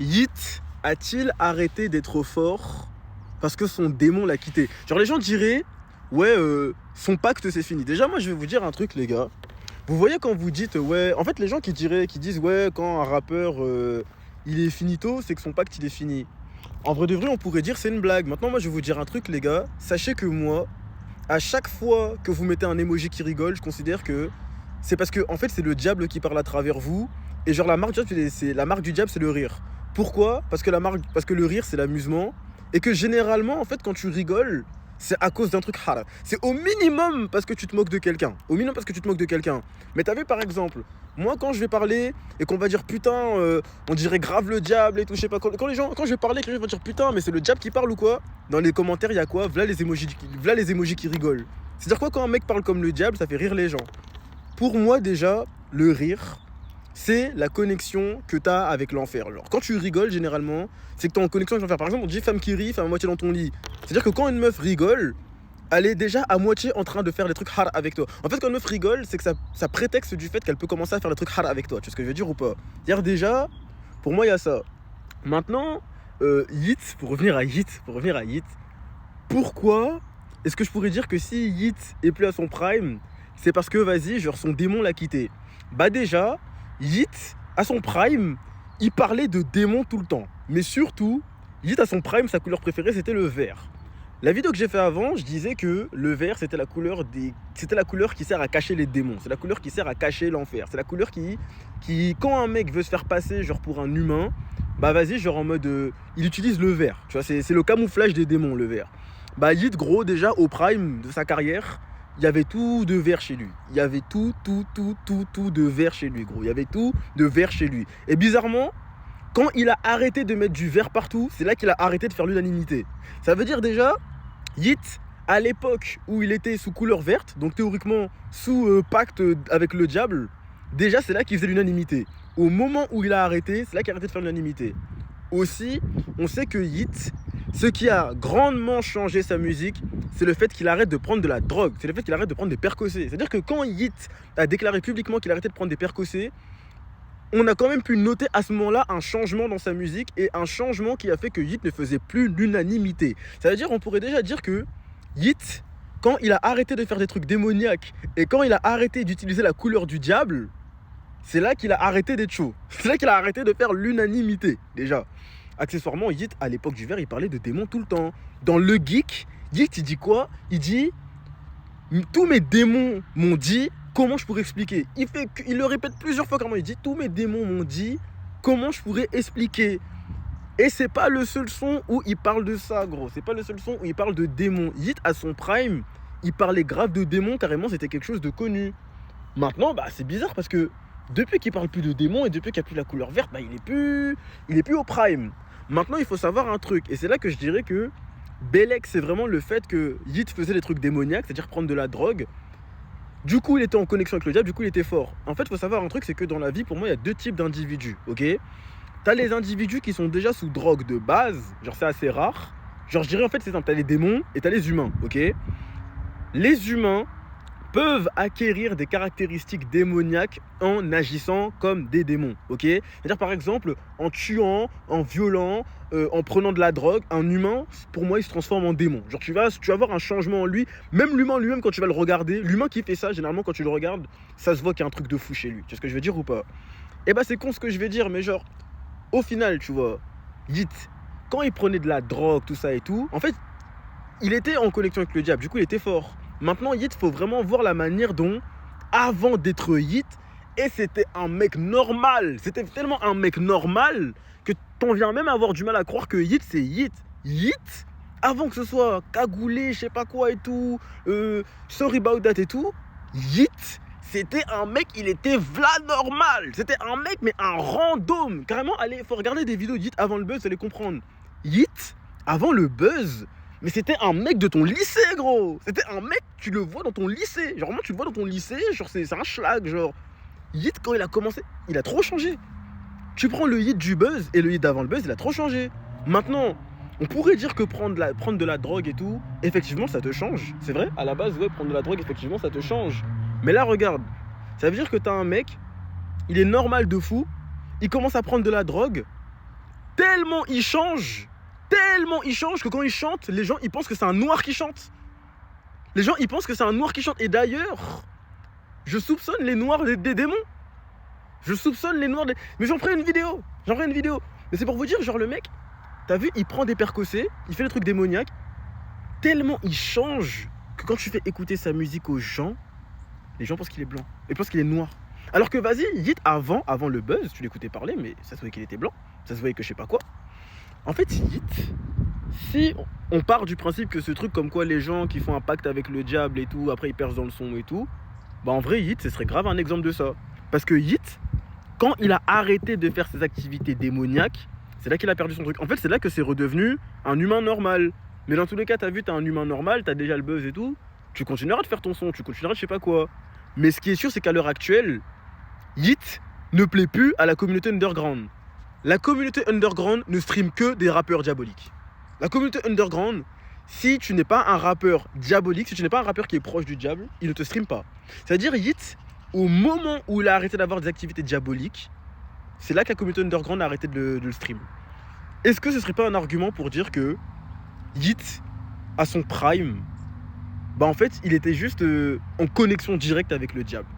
Yeet a-t-il arrêté d'être fort parce que son démon l'a quitté? Genre les gens diraient, ouais, son pacte c'est fini. Déjà moi je vais vous dire un truc les gars. Vous voyez quand vous dites, ouais, en fait les gens qui disent, ouais, quand un rappeur il est finito, c'est que son pacte il est fini. En vrai de vrai on pourrait dire c'est une blague. Maintenant moi je vais vous dire un truc les gars. Sachez que moi, à chaque fois que vous mettez un emoji qui rigole, je considère que c'est parce que en fait c'est le diable qui parle à travers vous. Et genre la marque du diable, la marque du diable, c'est le rire. Pourquoi? Parce que le rire c'est l'amusement. Et que généralement en fait quand tu rigoles, c'est à cause d'un truc haram. C'est au minimum parce que tu te moques de quelqu'un. Au minimum parce que tu te moques de quelqu'un. Mais t'as vu par exemple, moi quand je vais parler et qu'on va dire putain, on dirait grave le diable et tout, je sais pas. Quand je vais parler, quelqu'un va dire putain, mais c'est le diable qui parle ou quoi? Dans les commentaires, il y a quoi? V'là les emojis qui rigolent. C'est-à-dire quoi, quand un mec parle comme le diable, ça fait rire les gens. Pour moi, déjà, le rire, c'est la connexion que tu as avec l'enfer. Genre, quand tu rigoles, généralement, c'est que tu es en connexion avec l'enfer. Par exemple, on dit femme qui rit, femme à moitié dans ton lit. C'est-à-dire que quand une meuf rigole, elle est déjà à moitié en train de faire des trucs hard avec toi. En fait, quand une meuf rigole, c'est que ça prétexte du fait qu'elle peut commencer à faire des trucs hard avec toi. Tu vois ce que je veux dire ou pas? C'est-à-dire déjà, pour moi, il y a ça. Maintenant, pour revenir à Yeet, pourquoi est-ce que je pourrais dire que si Yeet est plus à son prime, c'est parce que, vas-y, genre son démon l'a quitté? Bah déjà, Yeet, à son prime, il parlait de démon tout le temps. Mais surtout, Yeet à son prime, sa couleur préférée, c'était le vert. La vidéo que j'ai fait avant, je disais que le vert, c'était la couleur qui sert à cacher les démons. C'est la couleur qui sert à cacher l'enfer. C'est la couleur quand un mec veut se faire passer genre pour un humain, bah vas-y, genre en mode, il utilise le vert. Tu vois, c'est le camouflage des démons, le vert. Bah Yeet, gros, déjà au prime de sa carrière, il y avait tout de vert chez lui. Il y avait tout de vert chez lui, gros. Il y avait tout de vert chez lui. Et bizarrement, quand il a arrêté de mettre du vert partout, c'est là qu'il a arrêté de faire l'unanimité. Ça veut dire déjà, Yeet, à l'époque où il était sous couleur verte, donc théoriquement sous pacte avec le diable, déjà c'est là qu'il faisait l'unanimité. Au moment où il a arrêté, c'est là qu'il a arrêté de faire l'unanimité. Aussi, on sait que Yeet, ce qui a grandement changé sa musique, c'est le fait qu'il arrête de prendre de la drogue. C'est le fait qu'il arrête de prendre des percocets. C'est-à-dire que quand Yeet a déclaré publiquement qu'il arrêtait de prendre des percocets, on a quand même pu noter à ce moment-là un changement dans sa musique et un changement qui a fait que Yeet ne faisait plus l'unanimité. Ça veut dire, on pourrait déjà dire que Yeet, quand il a arrêté de faire des trucs démoniaques et quand il a arrêté d'utiliser la couleur du diable, c'est là qu'il a arrêté d'être chaud. C'est là qu'il a arrêté de faire l'unanimité, déjà. Accessoirement, Yeet, à l'époque du verre, il parlait de démons tout le temps. Dans Le Geek, Yeet, il dit quoi? Il dit « Tous mes démons m'ont dit comment je pourrais expliquer ?» Il le répète plusieurs fois carrément. Il dit « Tous mes démons m'ont dit comment je pourrais expliquer ?» Et c'est pas le seul son où il parle de ça, gros. C'est pas le seul son où il parle de démons. Yeet, à son prime, il parlait grave de démons, carrément, c'était quelque chose de connu. Maintenant, bah, c'est bizarre parce que depuis qu'il parle plus de démons et depuis qu'il n'y a plus la couleur verte, bah, il est plus au prime. Maintenant, il faut savoir un truc. Et c'est là que je dirais que Belek, c'est vraiment le fait que Yeet faisait des trucs démoniaques, c'est-à-dire prendre de la drogue. Du coup, il était en connexion avec le diable, du coup, il était fort. En fait, il faut savoir un truc, c'est que dans la vie, pour moi, il y a deux types d'individus, ok? T'as les individus qui sont déjà sous drogue de base, genre c'est assez rare. Genre, je dirais en fait, c'est simple, t'as les démons et t'as les humains, ok? Les humains peuvent acquérir des caractéristiques démoniaques en agissant comme des démons, ok? C'est-à-dire par exemple, en tuant, en violant, en prenant de la drogue, un humain, pour moi, il se transforme en démon. Genre tu vas avoir un changement en lui, même l'humain lui-même quand tu vas le regarder, l'humain qui fait ça, généralement quand tu le regardes, ça se voit qu'il y a un truc de fou chez lui. Tu vois ce que je veux dire ou pas? Eh bah c'est con ce que je vais dire, mais genre, au final, tu vois, Yeet, quand il prenait de la drogue, tout ça et tout, en fait, il était en connexion avec le diable, du coup il était fort. Maintenant, Yeet, faut vraiment voir la manière dont, avant d'être Yeet, et c'était un mec normal. C'était tellement un mec normal que t'en viens même à avoir du mal à croire que Yeet, c'est Yeet. Yeet, avant que ce soit cagoulé, je sais pas quoi et tout, sorry about that et tout, Yeet, c'était un mec, il était v'là normal. C'était un mec, mais un random. Carrément, allez, faut regarder des vidéos de Yeet avant le buzz, vous allez comprendre. Yeet, avant le buzz, mais c'était un mec de ton lycée, gros. C'était un mec, tu le vois dans ton lycée. Genre, vraiment, tu le vois dans ton lycée, genre, c'est un schlag, genre. Yeet, quand il a commencé, il a trop changé. Tu prends le Yeet du buzz et le Yeet d'avant le buzz, il a trop changé. Maintenant, on pourrait dire que prendre de la drogue et tout, effectivement, ça te change. C'est vrai, à la base, ouais, prendre de la drogue, effectivement, ça te change. Mais là, regarde, ça veut dire que t'as un mec, il est normal de fou, il commence à prendre de la drogue, tellement il change que quand il chante, les gens ils pensent que c'est un noir qui chante. Les gens ils pensent que c'est un noir qui chante. Et d'ailleurs, je soupçonne les noirs des démons. Je soupçonne les noirs des... Mais j'en ferai une vidéo. Mais c'est pour vous dire, genre le mec, t'as vu, il prend des percossés, il fait des trucs démoniaques. Tellement il change que quand tu fais écouter sa musique aux gens, les gens pensent qu'il est blanc. Ils pensent qu'il est noir. Alors que vas-y, Yeat avant le buzz, tu l'écoutais parler, mais ça se voyait qu'il était blanc. Ça se voyait que je sais pas quoi. En fait, Yeat, si on part du principe que ce truc comme quoi les gens qui font un pacte avec le diable et tout, après ils percent dans le son et tout, bah en vrai, Yeat, ce serait grave un exemple de ça. Parce que Yeat, quand il a arrêté de faire ses activités démoniaques, c'est là qu'il a perdu son truc. En fait, c'est là que c'est redevenu un humain normal. Mais dans tous les cas, t'as vu, t'es un humain normal, t'as déjà le buzz et tout, tu continueras de faire ton son, tu continueras de je sais pas quoi. Mais ce qui est sûr, c'est qu'à l'heure actuelle, Yeat ne plaît plus à la communauté underground. La communauté underground ne stream que des rappeurs diaboliques. La communauté underground, si tu n'es pas un rappeur diabolique, si tu n'es pas un rappeur qui est proche du diable, il ne te stream pas. C'est-à-dire, Yeat, au moment où il a arrêté d'avoir des activités diaboliques, c'est là que la communauté underground a arrêté de le stream. Est-ce que ce serait pas un argument pour dire que Yeat, à son prime, bah en fait, il était juste en connexion directe avec le diable?